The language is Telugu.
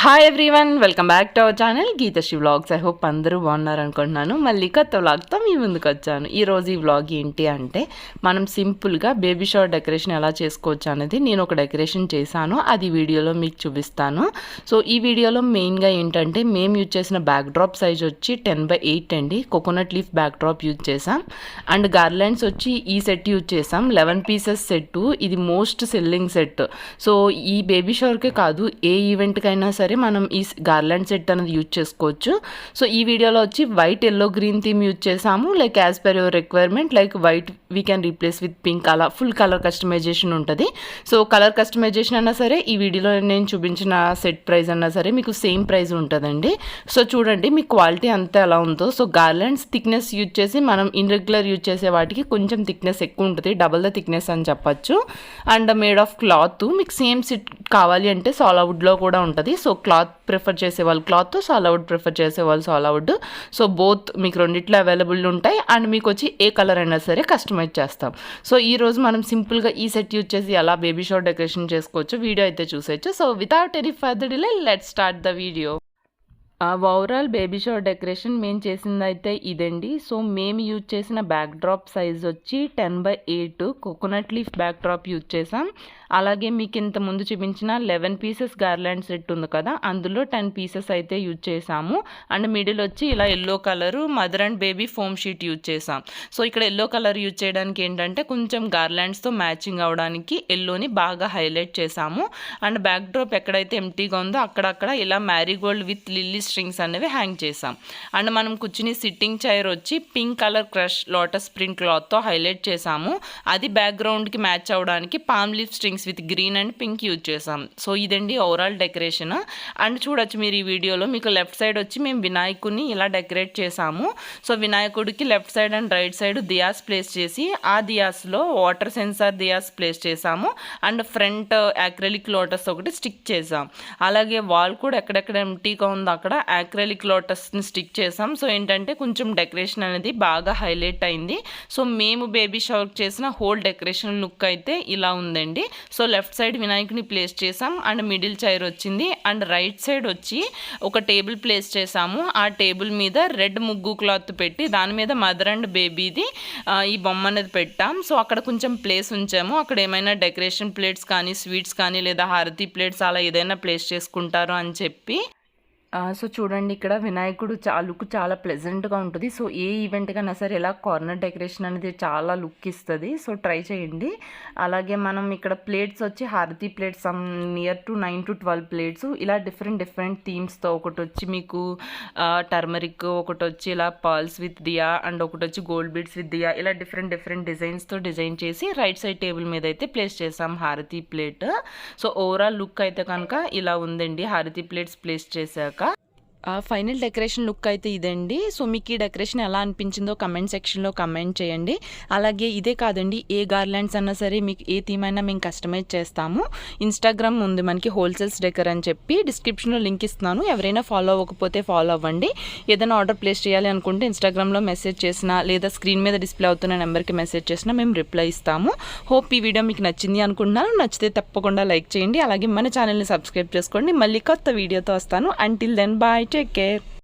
Hi everyone, welcome back to our channel Geethasri vlogs. I hope అందరూ బాగున్నారు అనుకుంటున్నాను. మళ్ళీ కొత్త వ్లాగ్తో మీ ముందుకు వచ్చాను. ఈరోజు ఈ వ్లాగ్ ఏంటి అంటే మనం సింపుల్గా బేబీ షవర్ డెకరేషన్ ఎలా చేసుకోవచ్చు అనేది నేను ఒక డెకరేషన్ చేశాను. అది వీడియోలో మీకు చూపిస్తాను. సో ఈ వీడియోలో మెయిన్గా ఏంటంటే మేము యూజ్ చేసిన బ్యాక్ డ్రాప్ సైజ్ వచ్చి 10x8 అండి. Coconut leaf backdrop use చేసాం. అండ్ గార్లాండ్స్ వచ్చి ఈ సెట్ యూజ్ చేసాం. 11 పీసెస్ సెట్. ఇది మోస్ట్ సెల్లింగ్ సెట్. సో ఈ బేబీ షవర్కే కాదు, ఏ ఈవెంట్కైనా సరే మనం ఈ గార్లాండ్ సెట్ అనేది యూజ్ చేసుకోవచ్చు. సో ఈ వీడియోలో వచ్చి white yellow green theme use చేసాము. Like as per your requirement, like white we can replace with pink, అలా ఫుల్ కలర్ కస్టమైజేషన్ ఉంటుంది. సో కలర్ కస్టమైజేషన్ అన్నా సరే ఈ వీడియోలో నేను చూపించిన సెట్ ప్రైస్ అన్నా సరే మీకు సేమ్ ప్రైస్ ఉంటుందండి. సో చూడండి మీ క్వాలిటీ అంతా ఎలా ఉందో. సో గార్లాండ్స్ థిక్నెస్ యూజ్ చేసి మనం ఇన్రెగ్యులర్ యూజ్ చేసే వాటికి కొంచెం థిక్నెస్ ఎక్కువ ఉంటుంది, డబల్ ద థిక్నెస్ అని చెప్పచ్చు. అండ్ మేడ్ ఆఫ్ క్లాత్ మీకు సేమ్ సెట్ కావాలి అంటే సాలిడ్వుడ్లో కూడా ఉంటుంది. సో క్లాత్ ప్రిఫర్ చేసేవాళ్ళు క్లాత్, సాలిడ్వుడ్ ప్రిఫర్ చేసేవాళ్ళు సాలిడ్వుడ్. సో బోత్ మీకు రెండిట్లో అవైలబుల్ ఉంటాయి. అండ్ మీకు వచ్చి ఏ కలర్ అయినా సరే కస్టమైజ్ చేస్తాం. సో ఈరోజు మనం సింపుల్గా ఈ సెట్ యూజ్ చేసి ఎలా బేబీ షవర్ డెకరేషన్ చేసుకోవచ్చు వీడియో అయితే చూసేయచ్చు. So without any further delay let's start the video. Overall baby shower decoration మేము చేసింది అయితే ఇదండి. సో మేము యూజ్ చేసిన బ్యాక్ డ్రాప్ సైజ్ వచ్చి 10x8 coconut leaf backdrop use చేసాం. అలాగే మీకు ఇంత ముందు చూపించిన 11 పీసెస్ గార్లాండ్ సెట్ ఉంది కదా, అందులో 10 పీసెస్ అయితే యూజ్ చేసాము. అండ్ మిడిల్ వచ్చి ఇలా yellow colour mother and baby foam sheet use చేసాం. సో ఇక్కడ ఎల్లో కలర్ యూజ్ చేయడానికి ఏంటంటే కొంచెం గార్లాండ్స్తో మ్యాచింగ్ అవడానికి ఎల్లోని బాగా హైలైట్ చేసాము. అండ్ బ్యాక్ డ్రాప్ ఎక్కడైతే ఎంటీగా ఉందో అక్కడక్కడ ఇలా మ్యారీగోల్డ్ విత్ లిల్లీ స్ట్రింగ్స్ అనేవి హ్యాంగ్ చేసాం. అండ్ మనం కూర్చుని సిట్టింగ్ చైర్ వచ్చి pink colour crush lotus print క్లాత్తో హైలైట్ చేసాము. అది బ్యాక్గ్రౌండ్కి మ్యాచ్ అవ్వడానికి palm leaf strings with green and pink use చేసాం. సో ఇదండి ఓవరాల్ డెకరేషన్. అండ్ చూడొచ్చు మీరు ఈ వీడియోలో మీకు లెఫ్ట్ సైడ్ వచ్చి మేము వినాయకుడిని ఇలా డెకరేట్ చేసాము. సో వినాయకుడికి left side and right side diyas place చేసి ఆ దియాస్లో వాటర్ సెన్సార్ దియాస్ ప్లేస్ చేసాము. అండ్ ఫ్రంట్ యాక్రెలిక్ లోటస్ ఒకటి స్టిక్ చేసాం. అలాగే వాల్ కూడా ఎక్కడెక్కడ ఎంటీగా ఉందో అక్కడ యాక్రెలిక్ లోటస్ని స్టిక్ చేసాం. సో ఏంటంటే కొంచెం డెకరేషన్ అనేది బాగా హైలైట్ అయింది. సో మేము బేబీ షవర్ చేసిన హోల్ డెకరేషన్ లుక్ అయితే ఇలా ఉందండి. సో లెఫ్ట్ సైడ్ వినాయకుని ప్లేస్ చేసాం. అండ్ మిడిల్ చైర్ వచ్చింది. అండ్ రైట్ సైడ్ వచ్చి ఒక టేబుల్ ప్లేస్ చేసాము. ఆ టేబుల్ మీద రెడ్ ముగ్గు క్లాత్ పెట్టి దాని మీద మదర్ అండ్ బేబీది ఈ బొమ్మ అనేది పెట్టాం. సో అక్కడ కొంచెం ప్లేస్ ఉంచాము. అక్కడ ఏమైనా డెకరేషన్ ప్లేట్స్ కానీ స్వీట్స్ కానీ లేదా హారతి ప్లేట్స్ అలా ఏదైనా ప్లేస్ చేసుకుంటారు అని చెప్పి. సో చూడండి ఇక్కడ వినాయకుడు లుక్ చాలా ప్లెజెంట్గా ఉంటుంది. సో ఏ ఈవెంట్ కన్నా సరే ఇలా కార్నర్ డెకరేషన్ అనేది చాలా లుక్ ఇస్తుంది. సో ట్రై చేయండి. అలాగే మనం ఇక్కడ ప్లేట్స్ వచ్చి హారతి plates near to 9 to 12 plates ఇలా డిఫరెంట్ థీమ్స్తో, ఒకటి వచ్చి మీకు టర్మరిక్, ఒకటి వచ్చి ఇలా పర్ల్స్ విత్ దియా, అండ్ ఒకటి వచ్చి గోల్డ్ బీడ్స్ విత్ దియా, ఇలా డిఫరెంట్ డిజైన్స్తో డిజైన్ చేసి రైట్ సైడ్ టేబుల్ మీద అయితే ప్లేస్ చేసాం హారతి ప్లేట్. సో ఓవరాల్ లుక్ అయితే కనుక ఇలా ఉందండి హారతి ప్లేట్స్ ప్లేస్ చేశాక. ఫైనల్ డెకరేషన్ లుక్ అయితే ఇదండి. సో మీకు ఈ డెకరేషన్ ఎలా అనిపించిందో కమెంట్ సెక్షన్లో కమెంట్ చేయండి. అలాగే ఇదే కాదండి, ఏ గార్లాండ్స్ అన్నా సరే మీకు ఏ థీమ్ అయినా మేము కస్టమైజ్ చేస్తాము. ఇన్స్టాగ్రామ్ ఉంది మనకి హోల్సేల్స్ డెకర్ అని చెప్పి, డిస్క్రిప్షన్లో లింక్ ఇస్తున్నాను. ఎవరైనా ఫాలో అవ్వకపోతే ఫాలో అవ్వండి. ఏదైనా ఆర్డర్ ప్లేస్ చేయాలి అనుకుంటే ఇన్స్టాగ్రామ్లో మెసేజ్ చేసినా లేదా స్క్రీన్ మీద డిస్ప్లే అవుతున్న నెంబర్కి మెసేజ్ చేసినా మేము రిప్లై ఇస్తాము. హోప్ ఈ వీడియో మీకు నచ్చింది అనుకుంటున్నాను. నచ్చితే తప్పకుండా లైక్ చేయండి. అలాగే మన ఛానల్ని సబ్స్క్రైబ్ చేసుకోండి. మళ్ళీ కొత్త వీడియోతో వస్తాను. Until then bye. Take care.